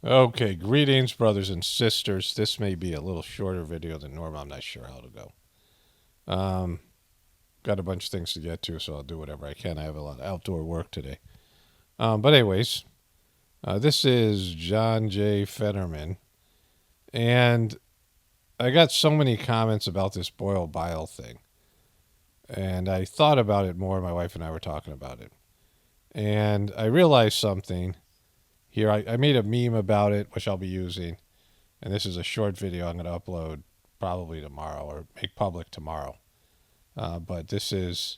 Okay, greetings, brothers and sisters. This may be a little shorter video than normal. I'm not sure how it'll go. Got a bunch of things to get to, so I'll do whatever I can. I have a lot of outdoor work today. But anyways, this is John J. Fetterman. And I got so many comments about this Bile thing. And I thought about it more. My wife and I were talking about it. And I realized something. Here, I made a meme about it, which I'll be using. And this is a short video I'm going to upload probably tomorrow or make public tomorrow. But this is,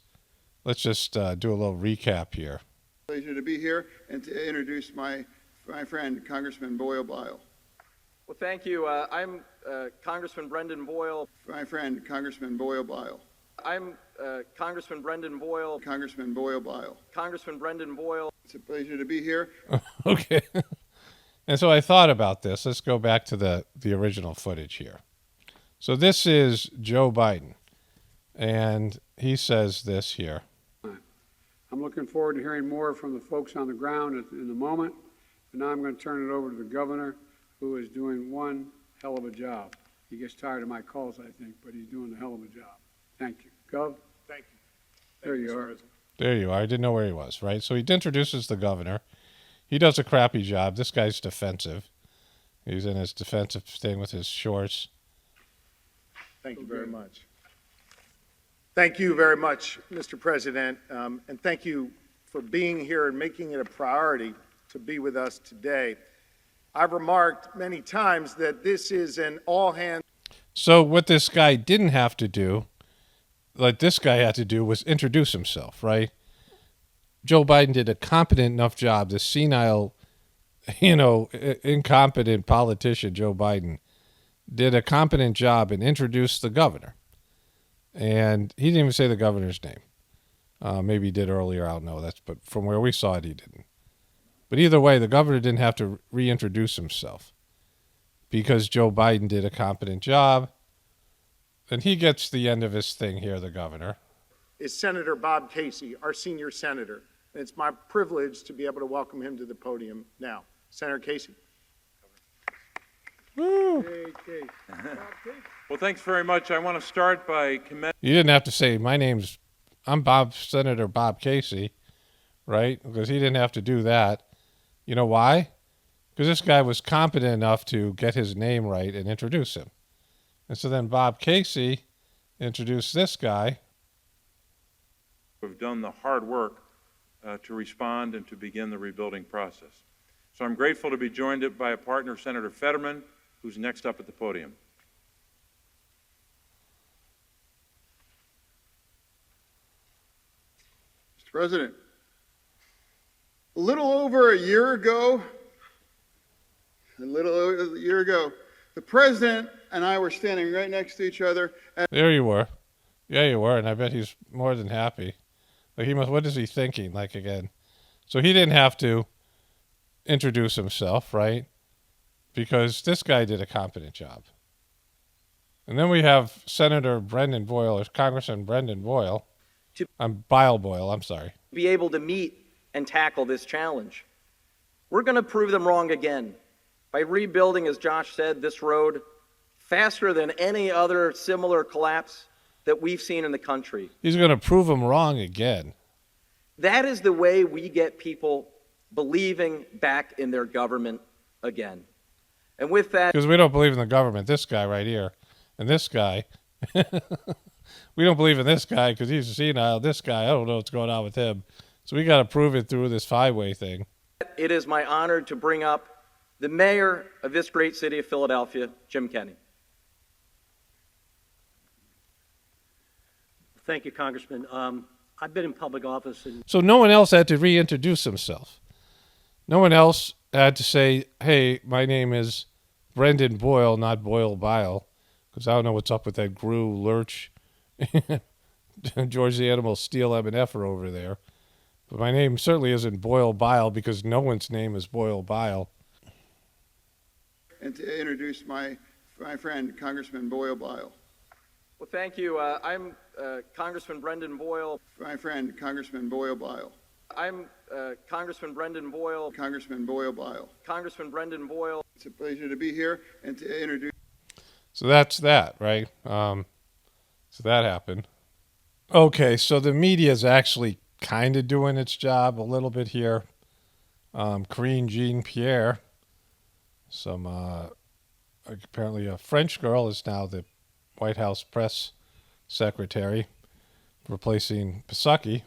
let's just do a little recap here. Pleasure to be here and to introduce my friend, Congressman Bile. Well, thank you. I'm Congressman Brendan Boyle. My friend, Congressman Bile. I'm Congressman Brendan Boyle. Congressman Bile. Congressman Brendan Boyle. It's a pleasure to be here. Okay. And so I thought about this. Let's go back to the original footage here. So this is Joe Biden. And he says this here. I'm looking forward to hearing more from the folks on the ground in a moment. And now I'm going to turn it over to the governor, who is doing one hell of a job. He gets tired of my calls, I think, but he's doing a hell of a job. Thank you. Gov? Thank you. There you are. There you are. I didn't know where he was, right? So he introduces the governor. He does a crappy job. This guy's defensive. He's in his defensive thing with his shorts. Thank you very much. Thank you very much, Mr. President, and thank you for being here and making it a priority to be with us today. I've remarked many times that this is an all-hands. So what this guy didn't have to do, like this guy had to do, was introduce himself, right? Joe Biden did a competent enough job. This senile, incompetent politician, Joe Biden, did a competent job and introduced the governor. And he didn't even say the governor's name. Maybe he did earlier, I don't know. But from where we saw it, he didn't. But either way, the governor didn't have to reintroduce himself because Joe Biden did a competent job. And he gets the end of his thing here, the governor. Is Senator Bob Casey, our senior senator. And it's my privilege to be able to welcome him to the podium now. Senator Casey. Woo. Well, thanks very much. I want to start by commending. You didn't have to say, I'm Senator Bob Casey, right? Because he didn't have to do that. You know why? Because this guy was competent enough to get his name right and introduce him. And so then Bob Casey introduced this guy. Have done the hard work to respond and to begin the rebuilding process. So I'm grateful to be joined by a partner, Senator Fetterman, who's next up at the podium. Mr. President, a little over a year ago, the president and I were standing right next to each other. There you were. Yeah, you were. And I bet he's more than happy. Like what is he thinking? Like again. So he didn't have to introduce himself, right? Because this guy did a competent job. And then we have Senator Brendan Boyle, or Congressman Brendan Boyle. Bile, I'm sorry. Be able to meet and tackle this challenge. We're going to prove them wrong again by rebuilding, as Josh said, this road faster than any other similar collapse that we've seen in the country. He's going to prove them wrong again. That is the way we get people believing back in their government again. And with that... Because we don't believe in the government. This guy right here and this guy. We don't believe in this guy because he's senile. This guy, I don't know what's going on with him. So we got to prove it through this five-way thing. It is my honor to bring up the mayor of this great city of Philadelphia, Jim Kenney. Thank you, Congressman. I've been in public office. So no one else had to reintroduce himself. No one else had to say, hey, my name is Brendan Boyle, not Bile, because I don't know what's up with that Gru, Lurch, George the Animal, Steel, M&F over there. But my name certainly isn't Bile because no one's name is Bile. And to introduce my friend, Congressman Bile. Well, thank you. I'm Congressman Brendan Boyle. My friend, Congressman Bile. I'm Congressman Brendan Boyle. Congressman Boyle Bile. Congressman Brendan Boyle. It's a pleasure to be here and to introduce. So that's that, right? So that happened. Okay, so the media is actually kind of doing its job a little bit here. Karine Jean-Pierre, apparently a French girl, is now the White House press secretary, replacing Psaki.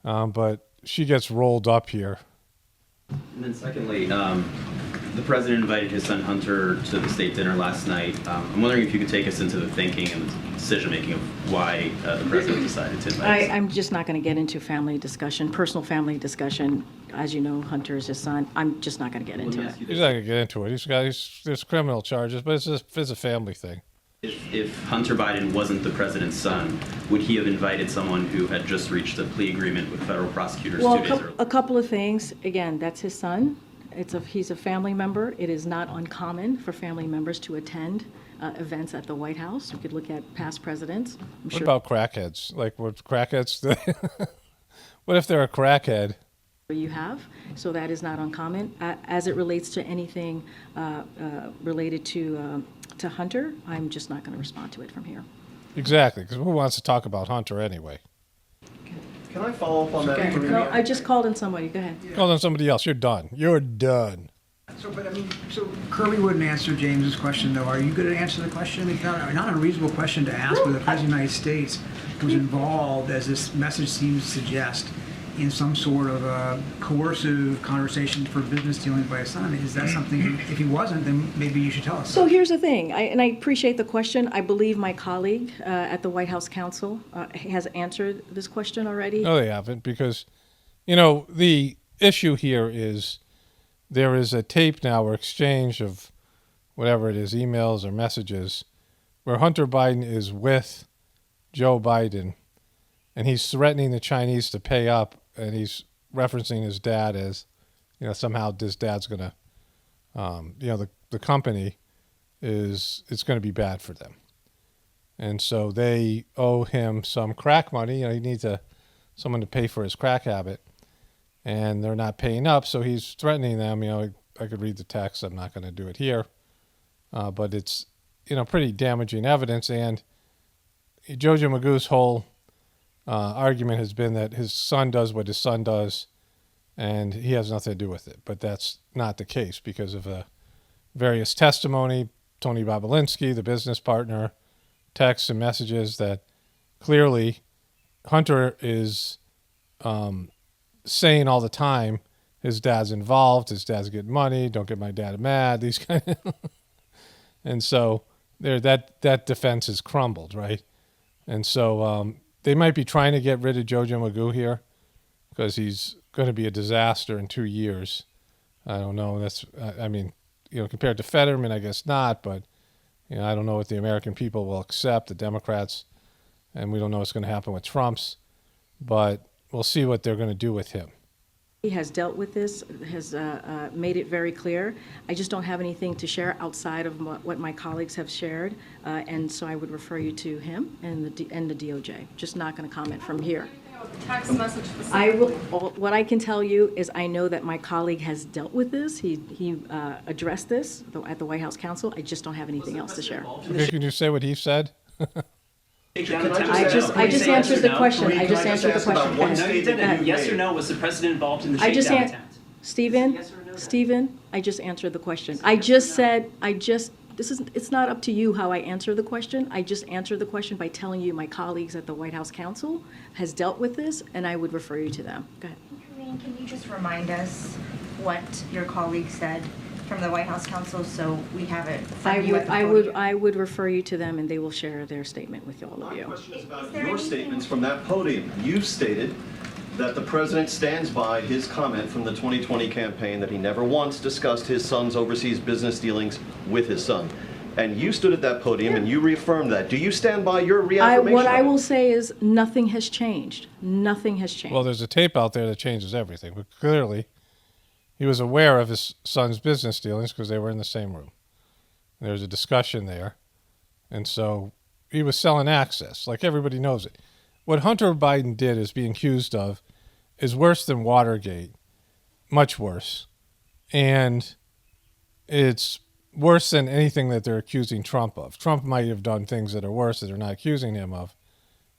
But she gets rolled up here. And then secondly, the president invited his son Hunter to the state dinner last night. I'm wondering if you could take us into the thinking and the decision-making of why the president decided to invite his son. I'm just not going to get into family discussion, personal family discussion. As you know, Hunter is his son. I'm just not going to get into it. He's not going to get into it. There's criminal charges, but it's a family thing. If Hunter Biden wasn't the president's son, would he have invited someone who had just reached a plea agreement with federal prosecutors Well, 2 days earlier? a couple of things. Again, that's his son. He's a family member. It is not uncommon for family members to attend events at the White House. You could look at past presidents. What about crackheads? Like, what crackheads? What if they're a crackhead? You have, so that is not uncommon. As it relates to anything related to Hunter, I'm just not going to respond to it from here. Exactly, because who wants to talk about Hunter anyway? Can I follow up on that? Okay. No, I just called in somebody. Go ahead. Call on somebody else. You're done. You're done. So Kirby wouldn't answer James's question, though. Are you going to answer the question? It's not an unreasonable question to ask whether the President of the United States was involved, as this message seems to suggest, in some sort of a coercive conversation for business dealings by his son. Is that something, if he wasn't, then maybe you should tell us. So here's the thing, and I appreciate the question. I believe my colleague at the White House Counsel has answered this question already. No, they haven't, because, the issue here is there is a tape now or exchange of whatever it is, emails or messages, where Hunter Biden is with Joe Biden, and he's threatening the Chinese to pay up, and he's referencing his dad as, somehow this dad's going to, the company it's going to be bad for them. And so they owe him some crack money. He needs someone to pay for his crack habit, and they're not paying up, so he's threatening them. I could read the text. I'm not going to do it here. But it's, pretty damaging evidence. And Jojo Magoo's whole argument has been that his son does what his son does, and he has nothing to do with it. But that's not the case because of various testimony, Tony Bobulinski, the business partner, texts and messages that clearly Hunter is saying all the time his dad's involved, his dad's getting money, don't get my dad mad, these kind of and so that defense has crumbled, right? And so they might be trying to get rid of Jojo Magoo here because he's going to be a disaster in 2 years. I don't know. Compared to Fetterman, I guess not, but I don't know what the American people will accept, the Democrats, and we don't know what's going to happen with Trump's, but we'll see what they're going to do with him. He has dealt with this, has made it very clear. I just don't have anything to share outside of what my colleagues have shared, and so I would refer you to him and the DOJ. Just not going to comment from here. Text message. What I can tell you is I know that my colleague has dealt with this. He addressed this at the White House Counsel. I just don't have anything else to share. Okay, can you say what he said? I just answered the question. I just answered the question. Yes or no, was the president involved in the shakedown attempt? Stephen, I just answered the question. It's not up to you how I answer the question. I just answered the question by telling you my colleagues at the White House Counsel has dealt with this, and I would refer you to them. Go ahead. Karine, can you just remind us what your colleague said from the White House Counsel so we have it from you at the podium? I would refer you to them, and they will share their statement with all of you. My question is about your statements from that podium. You stated that the president stands by his comment from the 2020 campaign that he never once discussed his son's overseas business dealings with his son. And you stood at that podium and you reaffirmed that. Do you stand by your reaffirmation? What I will say is nothing has changed. Nothing has changed. Well, there's a tape out there that changes everything, but clearly he was aware of his son's business dealings because they were in the same room. There was a discussion there, and so he was selling access, like everybody knows it. What Hunter Biden did is being accused of is worse than Watergate, much worse. And it's worse than anything that they're accusing Trump of. Trump might have done things that are worse that they're not accusing him of.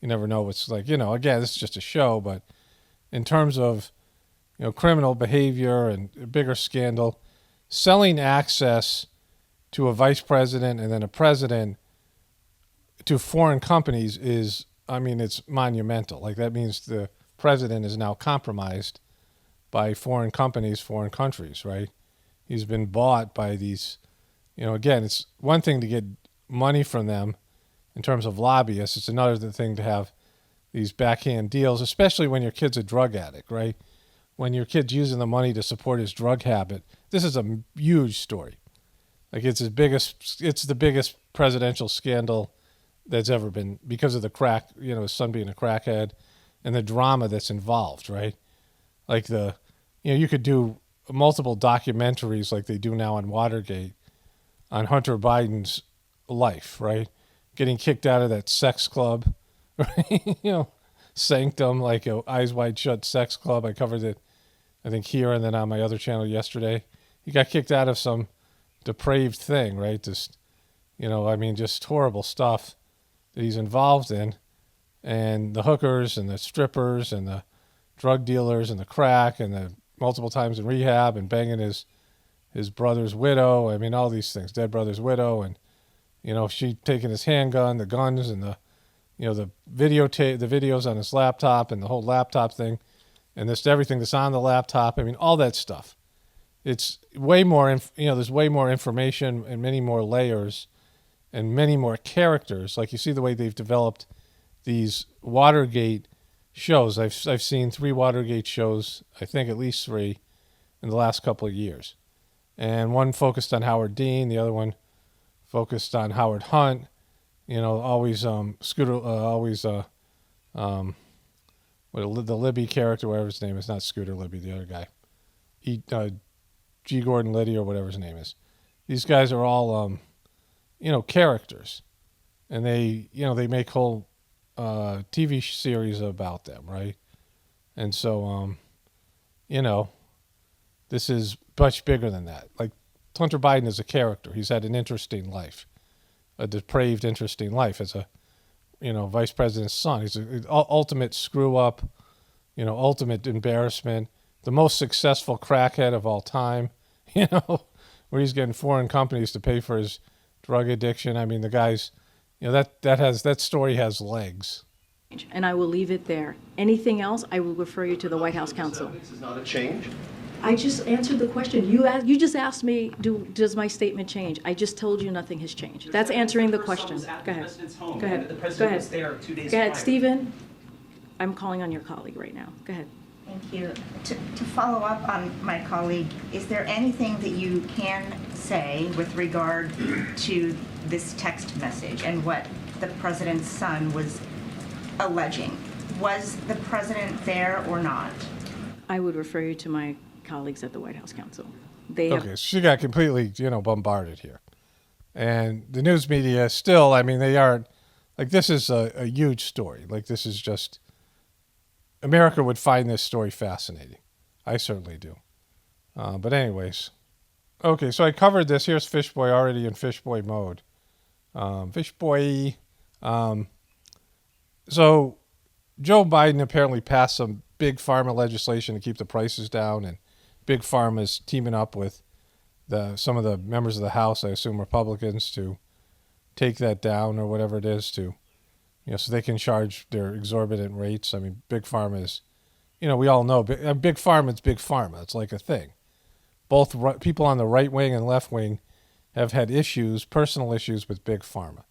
You never know what's like, again, this is just a show, but in terms of, criminal behavior and a bigger scandal, selling access to a vice president and then a president to foreign companies is, it's monumental. Like, that means the president is now compromised by foreign companies, foreign countries, right? He's been bought by these, again, it's one thing to get money from them in terms of lobbyists. It's another thing to have these backhand deals, especially when your kid's a drug addict, right? When your kid's using the money to support his drug habit. This is a huge story. Like, it's the biggest presidential scandal that's ever been, because of the crack, his son being a crackhead and the drama that's involved, right? Like you could do multiple documentaries like they do now on Watergate on Hunter Biden's life, right? Getting kicked out of that sex club, right? Sanctum, like a Eyes Wide Shut sex club. I covered it, I think, here and then on my other channel yesterday. He got kicked out of some depraved thing, right? Just, just horrible stuff that he's involved in. And the hookers and the strippers and the drug dealers and the crack and the multiple times in rehab and banging his brother's widow. All these things, dead brother's widow. And, she taking his handgun, the guns and the videotape, the videos on his laptop and the whole laptop thing. And this everything that's on the laptop. All that stuff. It's way more, there's way more information and many more layers and many more characters. Like, you see the way they've developed these Watergate shows. I've seen 3 Watergate shows, I think at least 3, in the last couple of years. And one focused on Howard Dean, the other one focused on Howard Hunt. Always the Libby character, whatever his name is, not Scooter Libby, the other guy. G. Gordon Liddy or whatever his name is. These guys are all, characters. And they make whole TV series about them, right? And so, this is much bigger than that. Like, Hunter Biden is a character. He's had an interesting life, a depraved, interesting life as a, vice president's son. He's an ultimate screw up, ultimate embarrassment, the most successful crackhead of all time, where he's getting foreign companies to pay for his drug addiction. The guy's, that story has legs. And I will leave it there. Anything else, I will refer you to the White House counsel. This is not a change. I just answered the question. You just asked me, does my statement change? I just told you nothing has changed. That's answering the question. Go ahead. Go ahead. The president was there 2 days Go ahead, prior. Stephen. I'm calling on your colleague right now. Go ahead. Thank you. To follow up on my colleague, is there anything that you can say with regard to this text message and what the president's son was alleging? Was the president there or not? I would refer you to my colleagues at the White House counsel. Okay, she got completely, bombarded here. And the news media still, they aren't, like, this is a huge story. Like, this is just, America would find this story fascinating. I certainly do. But anyways, okay, so I covered this. Here's Fishboy already in Fishboy mode. Fishboy. So Joe Biden apparently passed some big pharma legislation to keep the prices down, and big pharma is teaming up with some of the members of the House, I assume Republicans, to take that down or whatever it is to, so they can charge their exorbitant rates. Big pharma is, we all know, big pharma is big pharma. It's like a thing. Both people on the right wing and left wing have had personal issues with big pharma,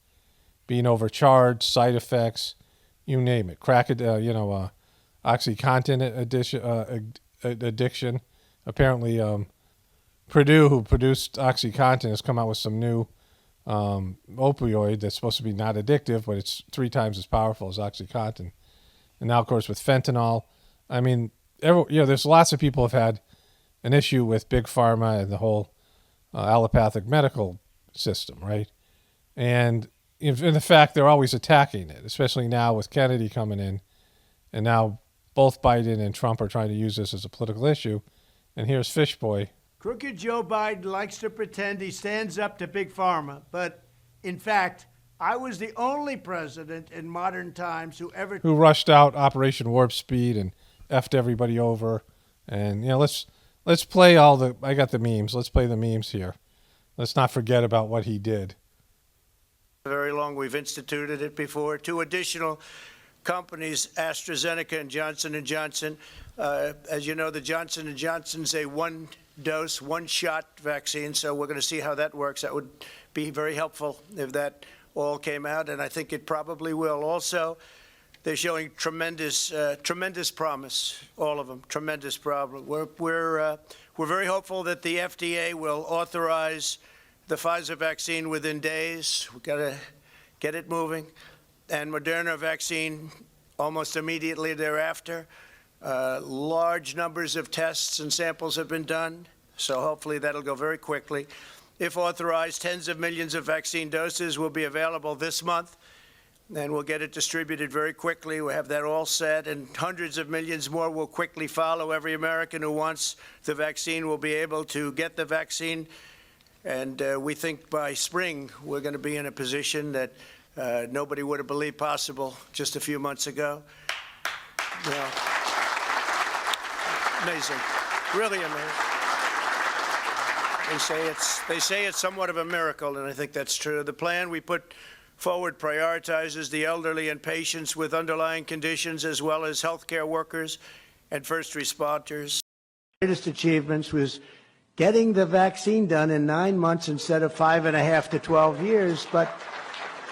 being overcharged, side effects, you name it. OxyContin addiction. Apparently, Purdue, who produced OxyContin, has come out with some new opioid that's supposed to be not addictive, but it's 3 times as powerful as OxyContin. And now, of course, with fentanyl. There's lots of people have had an issue with big pharma and the whole allopathic medical system, right? And in the fact they're always attacking it, especially now with Kennedy coming in, and now both Biden and Trump are trying to use this as a political issue. And here's Fishboy. Crooked Joe Biden likes to pretend he stands up to Big Pharma, but in fact, I was the only president in modern times who rushed out Operation Warp Speed and effed everybody over. And let's play I got the memes. Let's play the memes here. Let's not forget about what he did. very long. We've instituted it before. 2 additional companies, AstraZeneca and Johnson & Johnson. As you know, the Johnson & Johnson's a one-dose, one-shot vaccine, so we're going to see how that works. That would be very helpful if that all came out, and I think it probably will. Also, they're showing tremendous promise, all of them, tremendous promise. We're very hopeful that the FDA will authorize the Pfizer vaccine within days. We've got to get it moving. And Moderna vaccine almost immediately thereafter. Large numbers of tests and samples have been done, so hopefully that'll go very quickly. If authorized, tens of millions of vaccine doses will be available this month, and we'll get it distributed very quickly. We'll have that all set, and hundreds of millions more will quickly follow. Every American who wants the vaccine will be able to get the vaccine, and we think by spring we're going to be in a position that nobody would have believed possible just a few months ago. You know, amazing, really amazing. They say it's somewhat of a miracle, and I think that's true. The plan we put forward prioritizes the elderly and patients with underlying conditions, as well as healthcare workers and first responders. Greatest achievements was getting the vaccine done in 9 months instead of 5.5 to 12 years. But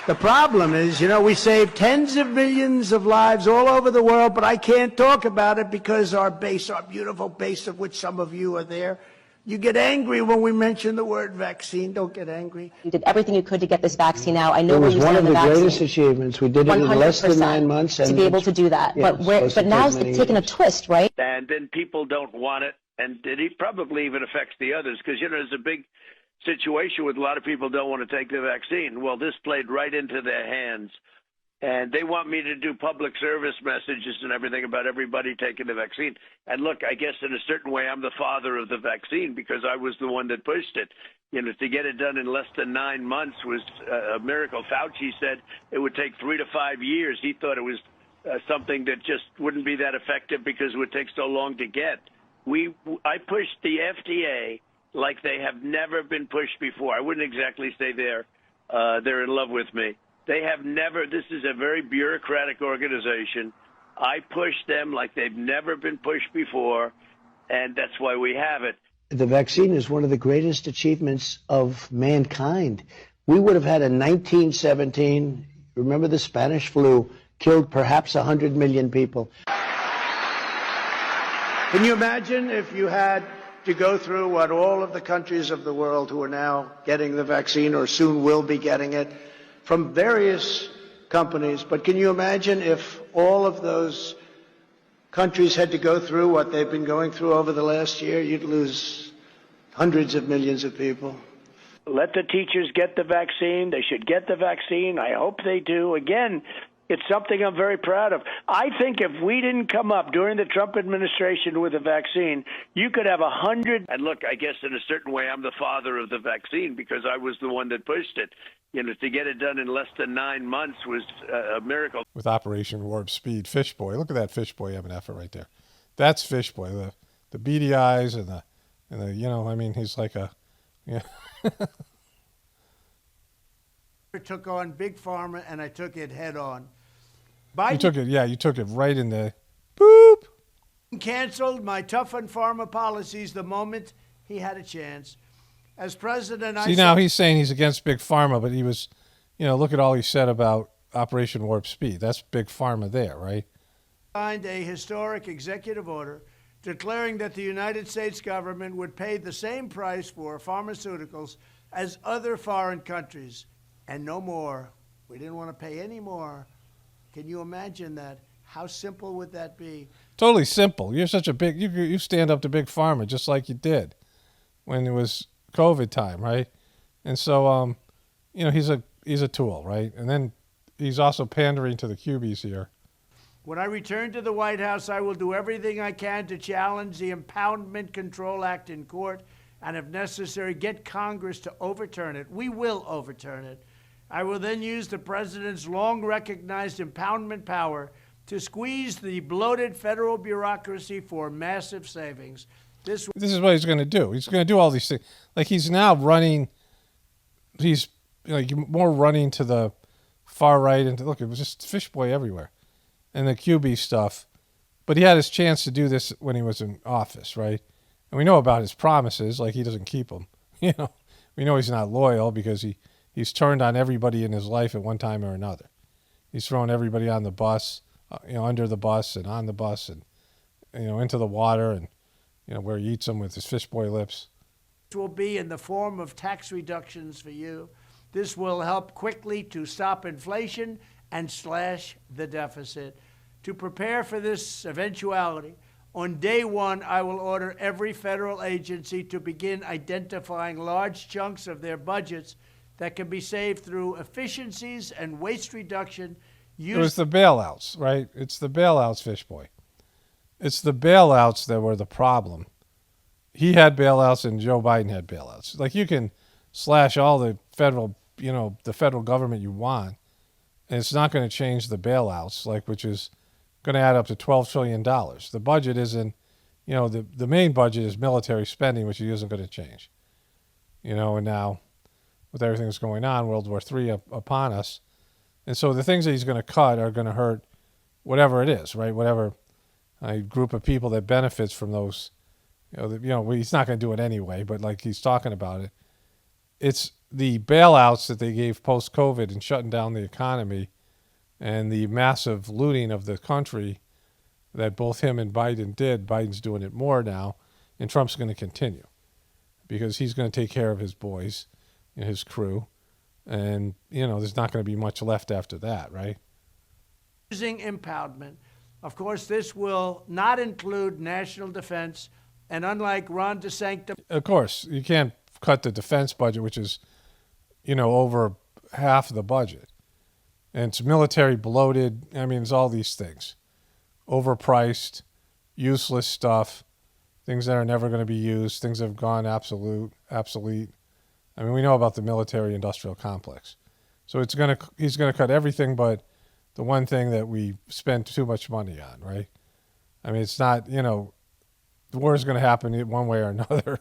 the problem is, you know, we saved tens of millions of lives all over the world, but I can't talk about it because our base, our beautiful base of which some of you are there, you get angry when we mention the word vaccine. Don't get angry. You did everything you could to get this vaccine out. I know where you stand on the vaccine. It was one of the greatest achievements. We did it in less than 9 months. To be able to do that. Yeah, but now it's taken a twist, right? And then people don't want it, and it probably even affects the others because, you know, there's a big situation with a lot of people don't want to take the vaccine. Well, this played right into their hands. And they want me to do public service messages and everything about everybody taking the vaccine. And look, I guess in a certain way, I'm the father of the vaccine because I was the one that pushed it. You know, to get it done in less than 9 months was a miracle. Fauci said it would take 3 to 5 years. He thought it was something that just wouldn't be that effective because it would take so long to get. I pushed the FDA like they have never been pushed before. I wouldn't exactly say they're in love with me. They have never, this is a very bureaucratic organization. I push them like they've never been pushed before, and that's why we have it. The vaccine is one of the greatest achievements of mankind. We would have had in 1917, remember the Spanish flu, killed perhaps 100 million people. Can you imagine if you had to go through what all of the countries of the world who are now getting the vaccine or soon will be getting it from various companies, but can you imagine if all of those countries had to go through what they've been going through over the last year? You'd lose hundreds of millions of people. Let the teachers get the vaccine. They should get the vaccine. I hope they do. Again, it's something I'm very proud of. I think if we didn't come up during the Trump administration with a vaccine, you could have 100. And look, I guess in a certain way, I'm the father of the vaccine because I was the one that pushed it. You know, to get it done in less than 9 months was a miracle. With Operation Warp Speed, Fishboy. Look at that Fishboy having an effort right there. That's Fishboy. The beady eyes and the you know, I mean, he's like a, yeah. I took on Big Pharma, and I took it head on. You took it right in the boop. Canceled my tough on pharma policies the moment he had a chance. As president, See, now he's saying he's against Big Pharma, but he was, you know, look at all he said about Operation Warp Speed. That's Big Pharma there, right? Signed a historic executive order declaring that the United States government would pay the same price for pharmaceuticals as other foreign countries, and no more. We didn't want to pay any more. Can you imagine that? How simple would that be? Totally simple. You're such a big, you stand up to Big Pharma just like you did when it was COVID time, right? And so, you know, he's a tool, right? And then he's also pandering to the Cubies here. When I return to the White House, I will do everything I can to challenge the Impoundment Control Act in court and, if necessary, get Congress to overturn it. We will overturn it. I will then use the president's long-recognized impoundment power to squeeze the bloated federal bureaucracy for massive savings. This is what he's going to do. He's going to do all these things. Like, he's now running, he's like more running to the far right. And look, it was just fish boy everywhere. And the QB stuff. But he had his chance to do this when he was in office, right? And we know about his promises, like he doesn't keep them. You know, we know he's not loyal because he's turned on everybody in his life at one time or another. He's thrown everybody on the bus, under the bus and on the bus and, into the water and, where he eats them with his fish boy lips. will be in the form of tax reductions for you. This will help quickly to stop inflation and slash the deficit. To prepare for this eventuality, on day one, I will order every federal agency to begin identifying large chunks of their budgets that can be saved through efficiencies and waste reduction. It was the bailouts, right? It's the bailouts, fish boy. It's the bailouts that were the problem. He had bailouts and Joe Biden had bailouts. Like, you can slash all the federal, the federal government you want, and it's not going to change the bailouts, which is going to add up to $12 trillion. The budget isn't, the main budget is military spending, which isn't going to change. And now with everything that's going on, World War III upon us. And so the things that he's going to cut are going to hurt whatever it is, right? Whatever group of people that benefits from those, he's not going to do it anyway, but like he's talking about it. It's the bailouts that they gave post-COVID and shutting down the economy and the massive looting of the country that both him and Biden did. Biden's doing it more now, and Trump's going to continue because he's going to take care of his boys and his crew. And, there's not going to be much left after that, right? Using impoundment. Of course, this will not include national defense, and unlike Ron DeSantis... Of course, you can't cut the defense budget, which is, over half the budget. And it's military bloated. I mean, it's all these things. Overpriced, useless stuff, things that are never going to be used, things that have gone obsolete. I mean, we know about the military-industrial complex. So he's going to cut everything but the one thing that we spend too much money on, right? I mean, it's not, the war is going to happen one way or another.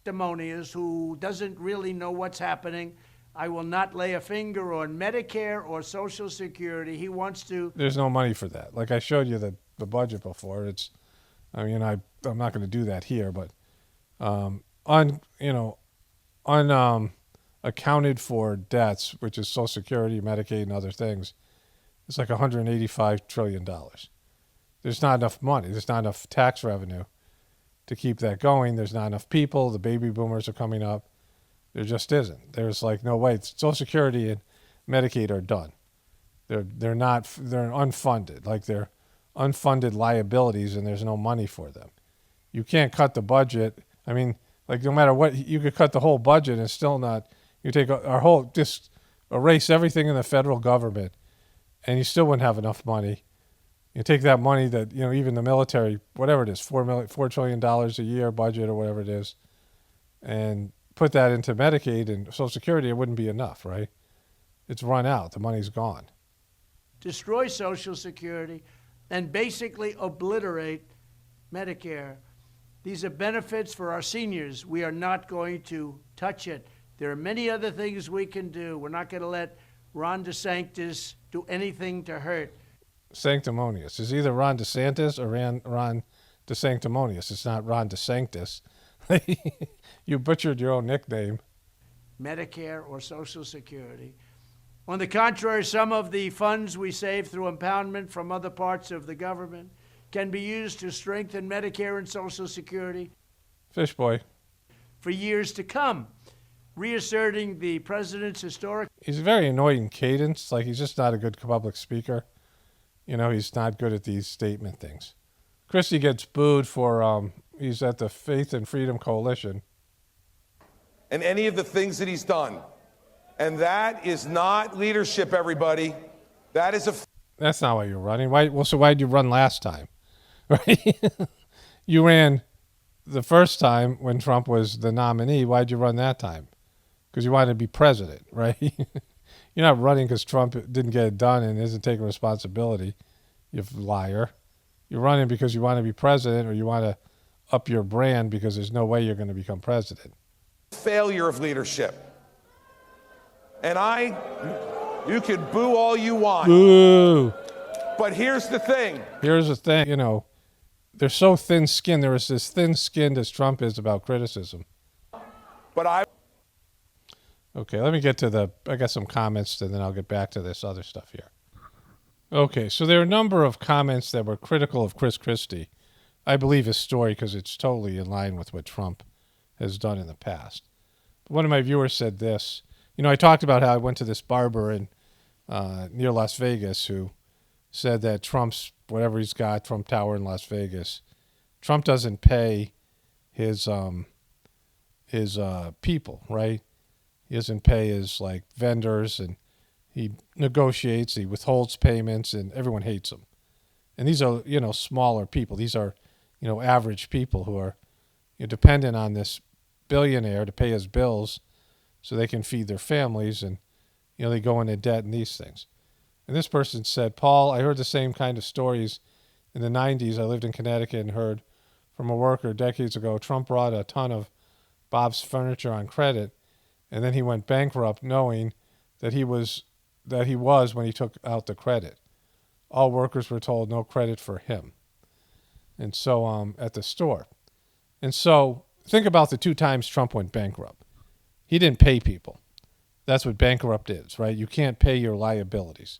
Sanctimonious, who doesn't really know what's happening. I will not lay a finger on Medicare or Social Security. He wants to... There's no money for that. Like I showed you the budget before. I'm not going to do that here, but unaccounted for debts, which is Social Security, Medicaid, and other things, it's like $185 trillion. There's not enough money. There's not enough tax revenue to keep that going. There's not enough people. The baby boomers are coming up. There just isn't. There's no way. Social Security and Medicaid are done. They're unfunded. They're unfunded liabilities, and there's no money for them. You can't cut the budget. I mean, no matter what, you could cut the whole budget and still not. You take just erase everything in the federal government, and you still wouldn't have enough money. You take that money that even the military, whatever it is, $4 trillion a year budget or whatever it is, and put that into Medicaid and Social Security, it wouldn't be enough, right? It's run out. The money's gone. Destroy Social Security and basically obliterate Medicare. These are benefits for our seniors. We are not going to touch it. There are many other things we can do. We're not going to let Ron DeSantis do anything to hurt. Sanctimonious. It's either Ron DeSantis or Ron DeSanctimonious. It's not Ron DeSanctis. You butchered your own nickname. Medicare or Social Security. On the contrary, some of the funds we save through impoundment from other parts of the government can be used to strengthen Medicare and Social Security. Fish boy. For years to come, reasserting the president's historic... He's very annoying cadence. He's just not a good public speaker. He's not good at these statement things. Christie gets booed for... he's at the Faith and Freedom Coalition. And any of the things that he's done. And that is not leadership, everybody. That is That's not why you're running. Why? Well, so why'd you run last time? Right? You ran the first time when Trump was the nominee. Why'd you run that time? Because you wanted to be president, right? You're not running because Trump didn't get it done and isn't taking responsibility, you liar. You're running because you want to be president or you want to up your brand because there's no way you're going to become president. Failure of leadership. And you can boo all you want. Boo. But here's the thing. Here's the thing, they're so thin-skinned. They're as thin-skinned as Trump is about criticism. Okay, let me get to I got some comments, and then I'll get back to this other stuff here. Okay, so there are a number of comments that were critical of Chris Christie. I believe his story because it's totally in line with what Trump has done in the past. One of my viewers said this. I talked about how I went to this barber in near Las Vegas who said that Trump's, whatever he's got, Trump Tower in Las Vegas, Trump doesn't pay his people, right? He doesn't pay his vendors, and he negotiates, he withholds payments, and everyone hates him. And these are, smaller people. These are, average people who are dependent on this billionaire to pay his bills so they can feed their families, and, they go into debt and these things. And this person said, Paul, I heard the same kind of stories in the 90s. I lived in Connecticut and heard from a worker decades ago, Trump brought a ton of Bob's furniture on credit, and then he went bankrupt knowing that he was when he took out the credit. All workers were told no credit for him. And so at the store. And so think about the 2 times Trump went bankrupt. He didn't pay people. That's what bankrupt is, right? You can't pay your liabilities.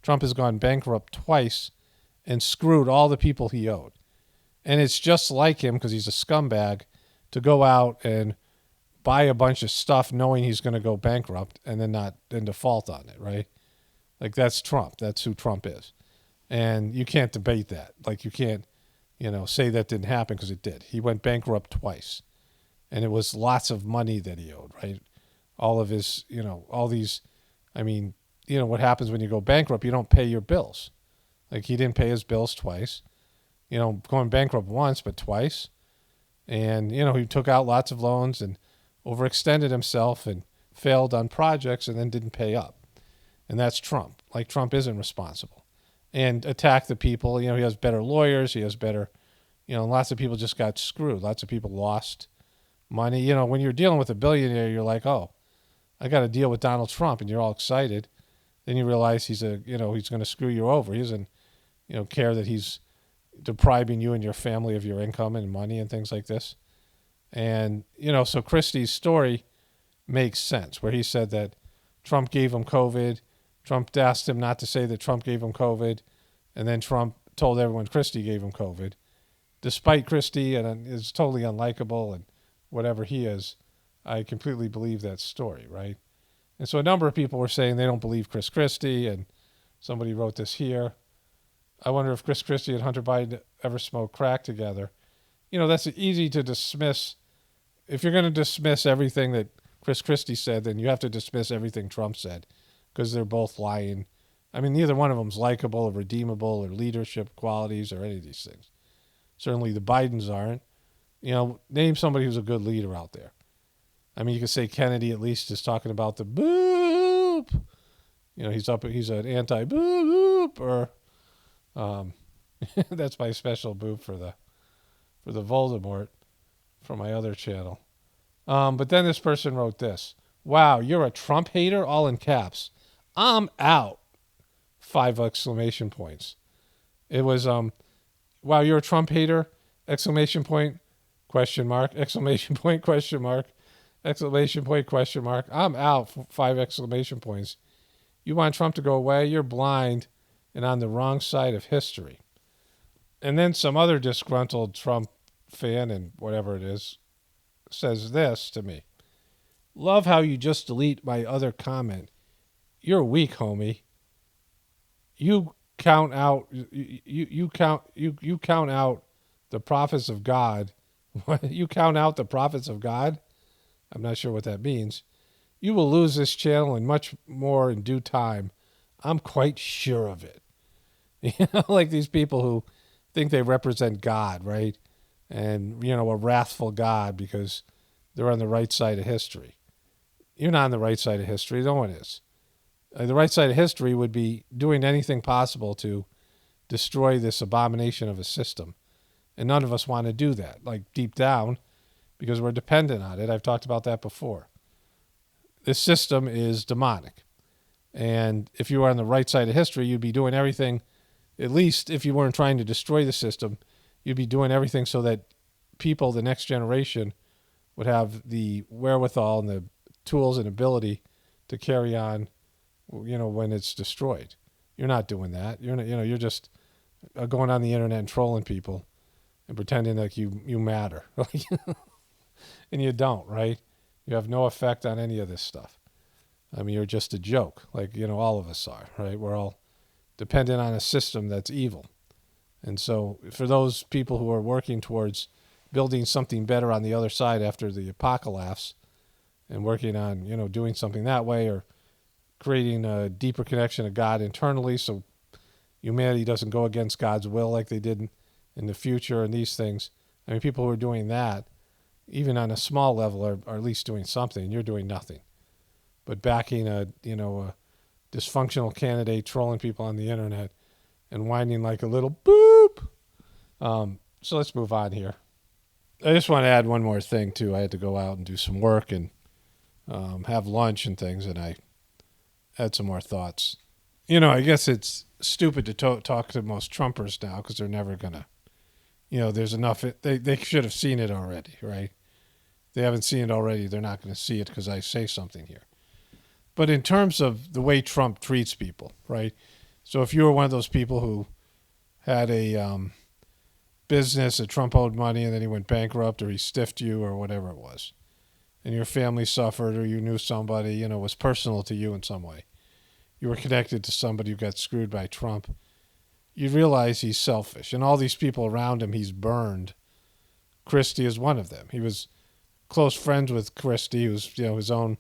Trump has gone bankrupt twice and screwed all the people he owed. And it's just like him, because he's a scumbag, to go out and buy a bunch of stuff knowing he's going to go bankrupt and then default on it, right? That's Trump. That's who Trump is. And you can't debate that. You can't, say that didn't happen, because it did. He went bankrupt twice. And it was lots of money that he owed, right? All of his, all these, what happens when you go bankrupt, you don't pay your bills. He didn't pay his bills twice. Going bankrupt once, but twice. And, he took out lots of loans and overextended himself and failed on projects and then didn't pay up. And that's Trump. Trump isn't responsible. And attack the people. He has better lawyers. He has better, lots of people just got screwed. Lots of people lost money. When you're dealing with a billionaire, you're like, oh, I got to deal with Donald Trump, and you're all excited. Then you realize he's going to screw you over. He doesn't, care that he's depriving you and your family of your income and money and things like this. And, so Christie's story makes sense, where he said that Trump gave him COVID. Trump asked him not to say that Trump gave him COVID. And then Trump told everyone Christie gave him COVID. Despite Christie and is totally unlikable and whatever he is, I completely believe that story, right? And so a number of people were saying they don't believe Chris Christie, and somebody wrote this here. I wonder if Chris Christie and Hunter Biden ever smoked crack together. That's easy to dismiss. If you're going to dismiss everything that Chris Christie said, then you have to dismiss everything Trump said, because they're both lying. Neither one of them's likable or redeemable or leadership qualities or any of these things. Certainly the Bidens aren't. Name somebody who's a good leader out there. You could say Kennedy at least is talking about the boop. He's an anti-boop, or that's my special boop for the Voldemort from my other channel. But then this person wrote this. Wow, you're a Trump hater, all in caps. I'm out. 5 exclamation points. It was, wow, you're a Trump hater, exclamation point, question mark, exclamation point, question mark, exclamation point, question mark. I'm out, 5 exclamation points. You want Trump to go away? You're blind and on the wrong side of history. And then some other disgruntled Trump fan, and whatever it is, says this to me. Love how you just delete my other comment. You're weak, homie. You count out you count out the prophets of God. You count out the prophets of God? I'm not sure what that means. You will lose this channel and much more in due time. I'm quite sure of it. Like these people who think they represent God, right? And, a wrathful God because they're on the right side of history. You're not on the right side of history. No one is. The right side of history would be doing anything possible to destroy this abomination of a system. And none of us want to do that, like deep down, because we're dependent on it. I've talked about that before. This system is demonic. And if you were on the right side of history, you'd be doing everything, at least if you weren't trying to destroy the system, you'd be doing everything so that people, the next generation, would have the wherewithal and the tools and ability to carry on, when it's destroyed. You're not doing that. You're just going on the internet and trolling people and pretending like you matter. And you don't, right? You have no effect on any of this stuff. I mean, you're just a joke, like, all of us are, right? We're all dependent on a system that's evil. And so for those people who are working towards building something better on the other side after the apocalypse and working on, doing something that way, or creating a deeper connection to God internally so humanity doesn't go against God's will like they did in the future and these things. I mean, people who are doing that, even on a small level, are at least doing something. You're doing nothing. But backing a dysfunctional candidate, trolling people on the internet, and whining like a little boop. So let's move on here. I just want to add one more thing, too. I had to go out and do some work and have lunch and things, and I had some more thoughts. I guess it's stupid to talk to most Trumpers now because they're never going to, there's enough. They should have seen it already, right? They haven't seen it already. They're not going to see it because I say something here. But in terms of the way Trump treats people, right? So if you were one of those people who had a business that Trump owed money and then he went bankrupt or he stiffed you or whatever it was, and your family suffered or you knew somebody, was personal to you in some way, you were connected to somebody who got screwed by Trump, you realize he's selfish. And all these people around him he's burned. Christie is one of them. He was close friends with Christie, who's, his own,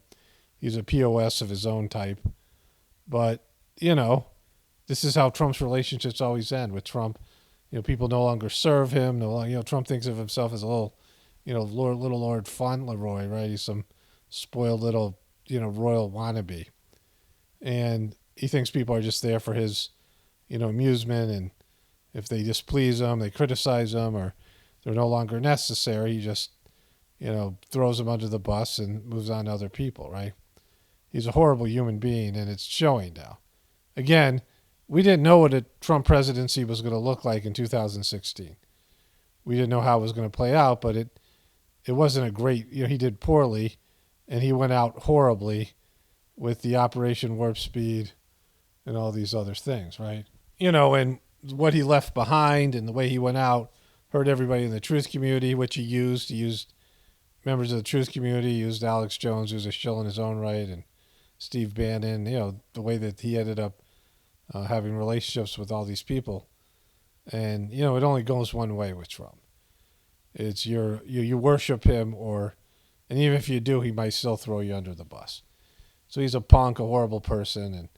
he's a POS of his own type. But, this is how Trump's relationships always end with Trump. People no longer serve him. Trump thinks of himself as a little, little Lord Fauntleroy, right? He's some spoiled little, royal wannabe. And he thinks people are just there for his, amusement. And if they displease him, they criticize him, or they're no longer necessary, he just, throws them under the bus and moves on to other people, right? He's a horrible human being, and it's showing now. Again, we didn't know what a Trump presidency was going to look like in 2016. We didn't know how it was going to play out, but it wasn't a great, he did poorly, and he went out horribly with the Operation Warp Speed and all these other things, right? And what he left behind and the way he went out hurt everybody in the truth community, which he used. He used members of the truth community, he used Alex Jones, who's a shill in his own right, and Steve Bannon, the way that he ended up having relationships with all these people. And, it only goes one way with Trump. It's you worship him, and even if you do, he might still throw you under the bus. So he's a punk, a horrible person, and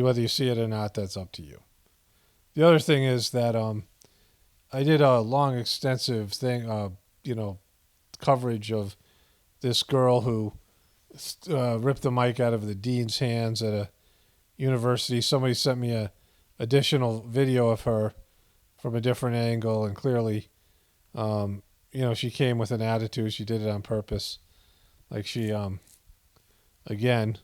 whether you see it or not, that's up to you. The other thing is that I did a long, extensive thing, coverage of this girl who ripped the mic out of the dean's hands at a university. Somebody sent me a additional video of her from a different angle, and clearly, she came with an attitude. She did it on purpose. Like she, again,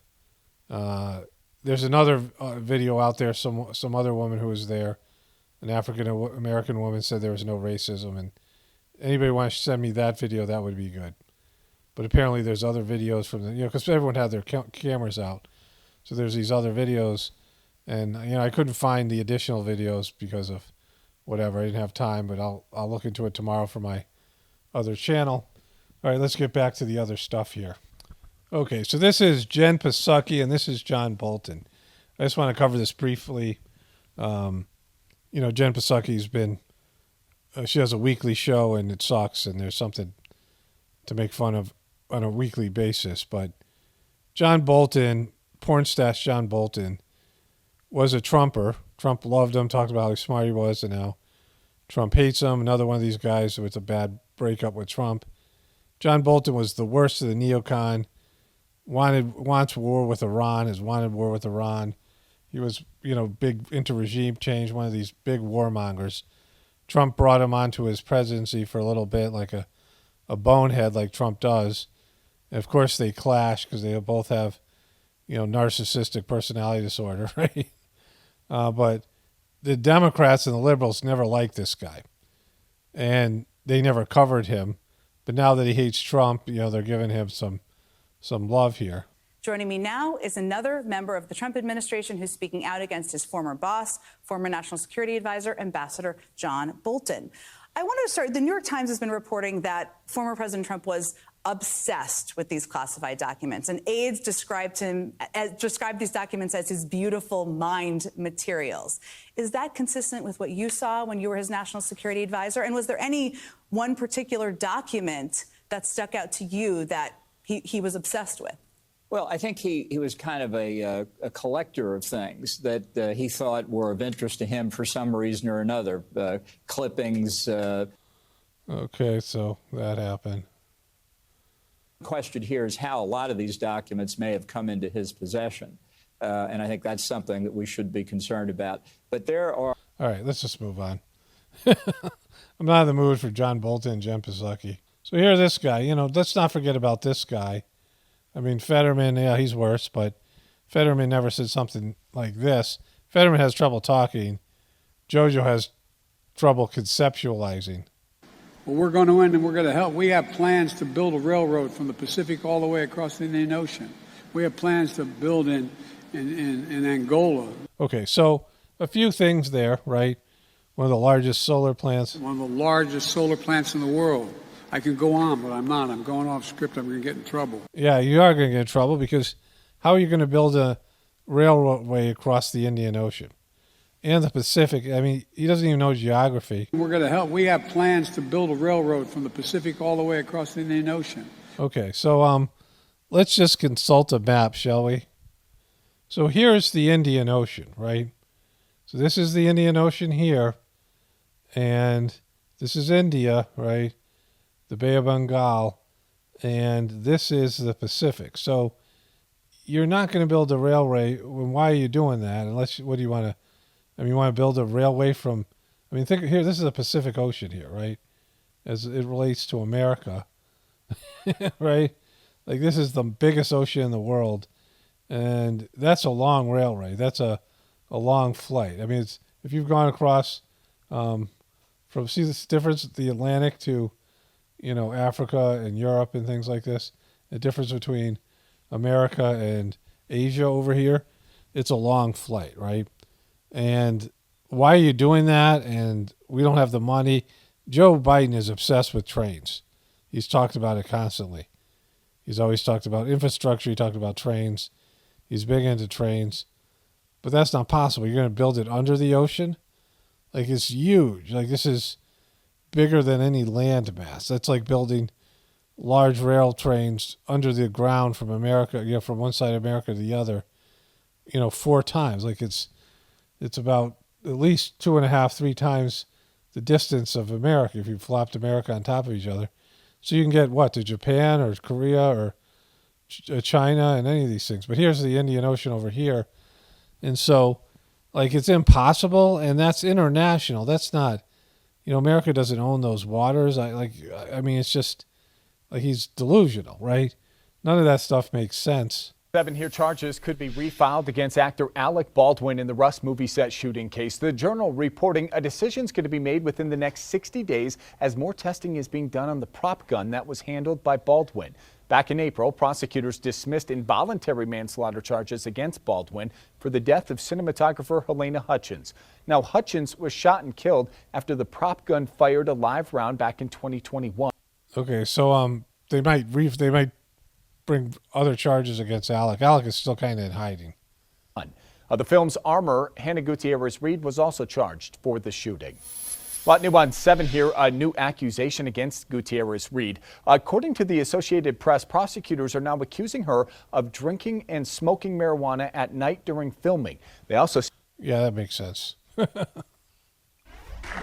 there's another video out there. Some other woman who was there, an African American woman, said there was no racism. And anybody wants to send me that video, that would be good. But apparently, there's other videos from the, because everyone had their cameras out. So there's these other videos, and I couldn't find the additional videos because of whatever. I didn't have time, but I'll look into it tomorrow for my other channel. All right, let's get back to the other stuff here. Okay, so this is Jen Psaki, and this is John Bolton. I just want to cover this briefly. Jen Psaki's been, she has a weekly show, and it sucks, and there's something to make fun of on a weekly basis. But John Bolton, porn stash John Bolton, was a Trumper, Trump loved him, talked about how smart he was, and now Trump hates him. Another one of these guys with a bad breakup with Trump. John Bolton was the worst of the neocon. Wants war with Iran, has wanted war with Iran. He was, big into regime change, one of these big warmongers. Trump brought him onto his presidency for a little bit, like a bonehead, like Trump does. And of course, they clash because they both have, narcissistic personality disorder, right? But the Democrats and the liberals never liked this guy, and they never covered him. But now that he hates Trump, they're giving him some love here. Joining me now is another member of the Trump administration who's speaking out against his former boss, former National Security Advisor, Ambassador John Bolton. I wanted to start. The New York Times has been reporting that former President Trump was obsessed with these classified documents, and aides described these documents as his beautiful mind materials. Is that consistent with what you saw when you were his National Security Advisor? And was there any one particular document that stuck out to you that he was obsessed with? Well, I think he was kind of a collector of things that he thought were of interest to him for some reason or another. Clippings. Okay, so that happened. The question here is how a lot of these documents may have come into his possession. And I think that's something that we should be concerned about. But there are... All right, let's just move on. I'm not in the mood for John Bolton and Jen Psaki. So here's this guy. Let's not forget about this guy. I mean, Fetterman, yeah, he's worse, but Fetterman never said something like this. Fetterman has trouble talking. Jojo has trouble conceptualizing. Well, we're going to win and we're going to help. We have plans to build a railroad from the Pacific all the way across the Indian Ocean. We have plans to build in Angola. Okay, so a few things there, right? One of the largest solar plants. One of the largest solar plants in the world. I can go on, but I'm not. I'm going off script. I'm going to get in trouble. Yeah, you are going to get in trouble because how are you going to build a railway across the Indian Ocean and the Pacific? I mean, he doesn't even know geography. We're going to help. We have plans to build a railroad from the Pacific all the way across the Indian Ocean. Okay, so let's just consult a map, shall we? So here's the Indian Ocean, right? So this is the Indian Ocean here, and this is India, right? The Bay of Bengal, and this is the Pacific. So you're not going to build a railway. Why are you doing that? What do you want to? I mean, you want to build a railway from? I mean, think here. This is the Pacific Ocean here, right? As it relates to America, right? Like this is the biggest ocean in the world, and that's a long railway. That's a long flight. I mean, it's if you've gone across see this difference, the Atlantic to Africa and Europe and things like this, the difference between America and Asia over here, it's a long flight, right? And why are you doing that? And we don't have the money. Joe Biden is obsessed with trains. He's talked about it constantly. He's always talked about infrastructure. He talked about trains. He's big into trains. But that's not possible. You're going to build it under the ocean? Like, it's huge. Like, this is bigger than any land mass. That's like building large rail trains under the ground from America, from one side of America to the other, 4 times. Like it's about at least 2.5, 3 times the distance of America if you flopped America on top of each other. So you can get to Japan or Korea or China and any of these things. But here's the Indian Ocean over here. And so it's impossible, and that's international. That's not, America doesn't own those waters. I mean, it's just he's delusional, right? None of that stuff makes sense. 7 here charges could be refiled against actor Alec Baldwin in the Rust movie set shooting case. The Journal reporting a decision's going to be made within the next 60 days as more testing is being done on the prop gun that was handled by Baldwin. Back in April, prosecutors dismissed involuntary manslaughter charges against Baldwin for the death of cinematographer Helena Hutchins. Now, Hutchins was shot and killed after the prop gun fired a live round back in 2021. Okay, so they might bring other charges against Alec. Alec is still kind of in hiding. The film's armor, Hannah Gutierrez-Reed, was also charged for the shooting. Lot new on 7 here, a new accusation against Gutierrez-Reed. According to the Associated Press, prosecutors are now accusing her of drinking and smoking marijuana at night during filming. They also... Yeah, that makes sense.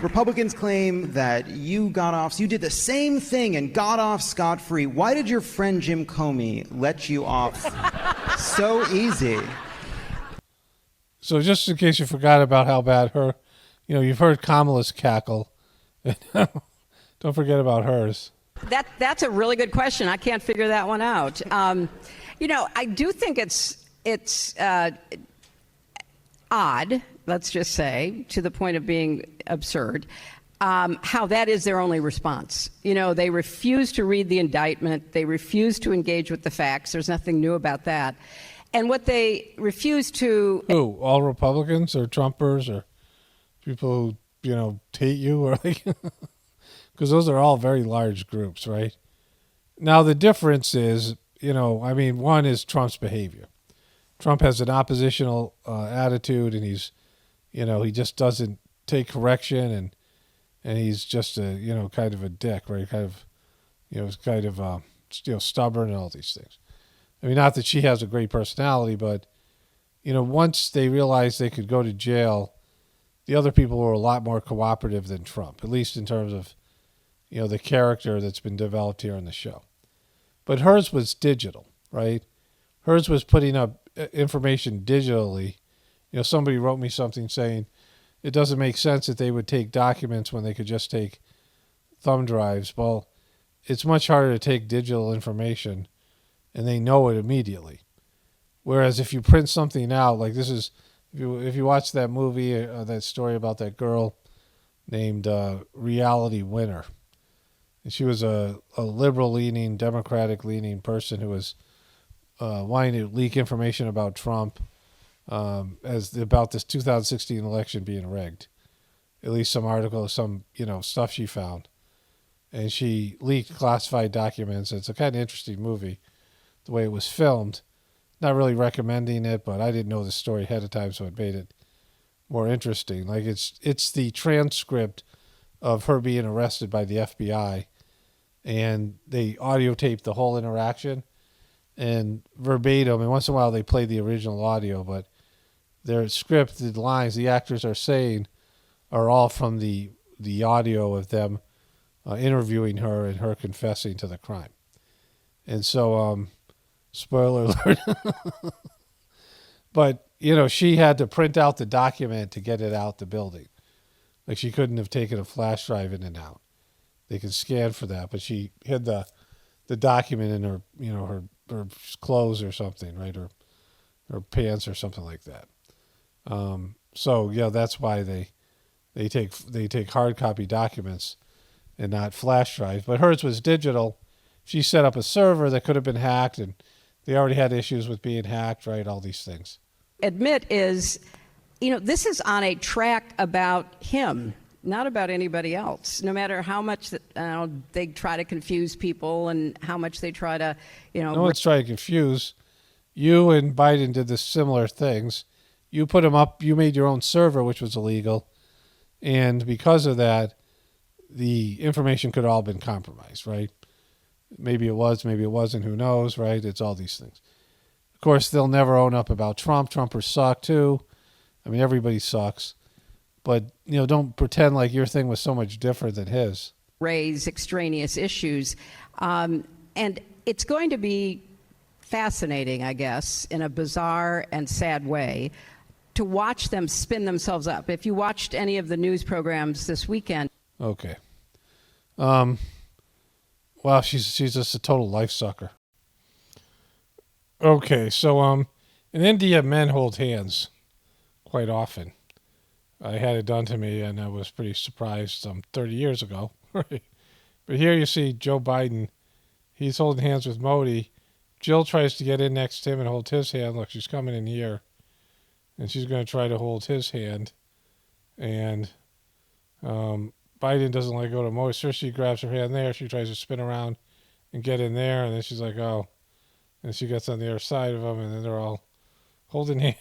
Republicans claim that you got off, so you did the same thing and got off scot-free. Why did your friend Jim Comey let you off so easy? So just in case you forgot about how bad you've heard Kamala's cackle. Don't forget about hers. That's a really good question. I can't figure that one out. I do think it's odd, let's just say, to the point of being absurd, how that is their only response. They refuse to read the indictment. They refuse to engage with the facts. There's nothing new about that. And what they refuse to... Who? All Republicans or Trumpers or people who, hate you? Or because those are all very large groups, right? Now, the difference is, one is Trump's behavior. Trump has an oppositional attitude, and he's, he just doesn't take correction, and he's just a, kind of a dick, right? Kind of, he's kind of, stubborn and all these things. I mean, not that she has a great personality, but, once they realized they could go to jail, the other people were a lot more cooperative than Trump, at least in terms of, the character that's been developed here on the show. But hers was digital, right? Hers was putting up information digitally. Somebody wrote me something saying it doesn't make sense that they would take documents when they could just take thumb drives. Well, it's much harder to take digital information, and they know it immediately. Whereas if you print something out, like this is, if you watch that movie, that story about that girl named Reality Winner, and she was a liberal-leaning, Democratic-leaning person who was wanting to leak information about Trump about this 2016 election being rigged. At least some articles, some stuff she found, and she leaked classified documents. It's a kind of interesting movie, the way it was filmed. Not really recommending it, but I didn't know the story ahead of time, so it made it more interesting. Like it's the transcript of her being arrested by the FBI, and they audio taped the whole interaction. And verbatim, and once in a while they play the original audio, but their scripted lines the actors are saying are all from the audio of them interviewing her and her confessing to the crime. And so, spoiler alert, but, she had to print out the document to get it out the building. Like she couldn't have taken a flash drive in and out. They could scan for that, but she hid the document in her, her clothes or something, right? Or her pants or something like that. So yeah, that's why they take hard copy documents and not flash drives. But hers was digital. She set up a server that could have been hacked, and they already had issues with being hacked, right? All these things. Admit is, this is on a track about him, not about anybody else. No matter how much they try to confuse people and how much they try to, No one's trying to confuse. You and Biden did the similar things. You put them up. You made your own server, which was illegal, and because of that, the information could have all been compromised, right? Maybe it was, maybe it wasn't. Who knows, right? It's all these things. Of course, they'll never own up about Trump. Trumpers suck too. I mean, everybody sucks. But, don't pretend like your thing was so much different than his. Raise extraneous issues. And it's going to be fascinating, I guess, in a bizarre and sad way, to watch them spin themselves up. If you watched any of the news programs this weekend. Okay. Wow, she's just a total life sucker. Okay, so in India, men hold hands quite often. I had it done to me, and I was pretty surprised 30 years ago. Right? But here you see Joe Biden. He's holding hands with Modi. Jill tries to get in next to him and hold his hand. Look, she's coming in here, and she's going to try to hold his hand. And Biden doesn't let go to Modi. So she grabs her hand there. She tries to spin around and get in there, and then she's like, oh. And she gets on the other side of him, and then they're all holding hands.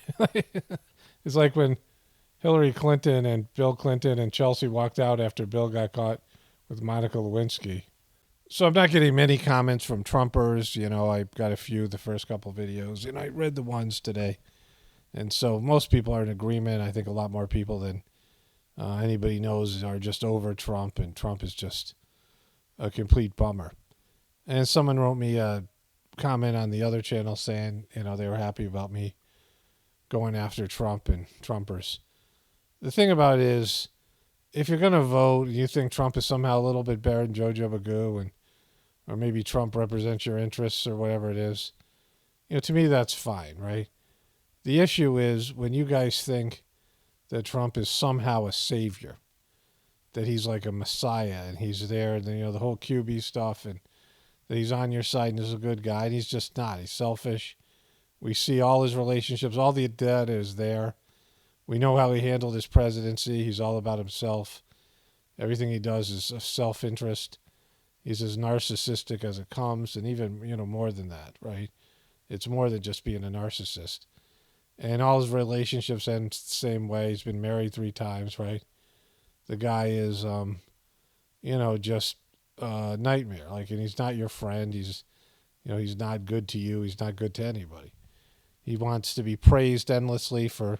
It's like when Hillary Clinton and Bill Clinton and Chelsea walked out after Bill got caught with Monica Lewinsky. So I'm not getting many comments from Trumpers. I got a few the first couple of videos, and I read the ones today. And so most people are in agreement. I think a lot more people than anybody knows are just over Trump, and Trump is just a complete bummer. And someone wrote me a comment on the other channel saying, they were happy about me going after Trump and Trumpers. The thing about it is, if you're going to vote, you think Trump is somehow a little bit better than Jojo Magoo, or maybe Trump represents your interests or whatever it is, to me that's fine, right? The issue is when you guys think that Trump is somehow a savior, that he's like a messiah and he's there, and the whole QB stuff, and that he's on your side and is a good guy, and he's just not. He's selfish. We see all his relationships, all the data is there. We know how he handled his presidency. He's all about himself. Everything he does is a self-interest. He's as narcissistic as it comes, and even, more than that, right? It's more than just being a narcissist. And all his relationships end the same way. He's been married 3 times, right? The guy is, just a nightmare. And he's not your friend. He's not good to you. He's not good to anybody. He wants to be praised endlessly for,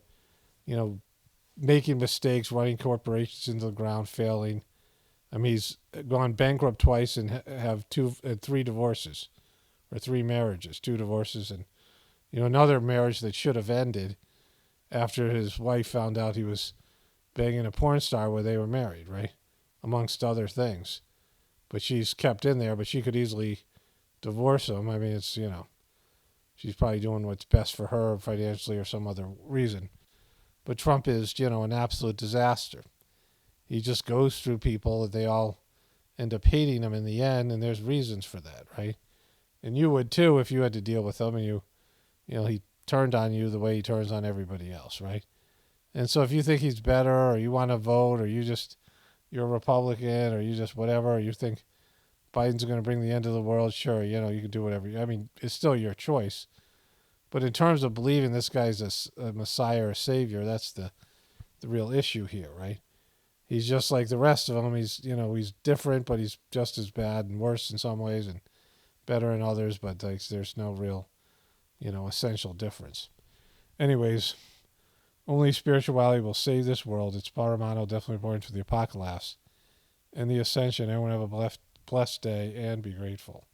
making mistakes, running corporations into the ground, failing. I mean, he's gone bankrupt twice and have 3 divorces, or 3 marriages, 2 divorces, and another marriage that should have ended after his wife found out he was banging a porn star where they were married, right? Amongst other things. But she's kept in there, but she could easily divorce him. I mean, it's, she's probably doing what's best for her financially or some other reason. But Trump is, an absolute disaster. He just goes through people that they all end up hating him in the end, and there's reasons for that, right? And you would too if you had to deal with him and he turned on you the way he turns on everybody else, right? And so if you think he's better, or you want to vote, or you're a Republican, or you just whatever, or you think Biden's going to bring the end of the world, sure, you can do whatever. I mean, it's still your choice. But in terms of believing this guy's a messiah or a savior, that's the real issue here, right? He's just like the rest of them. He's, he's different, but he's just as bad and worse in some ways and better in others, but there's no real, essential difference. Anyways, only spirituality will save this world. It's paramount, definitely important for the apocalypse and the ascension. Everyone have a blessed day and be grateful.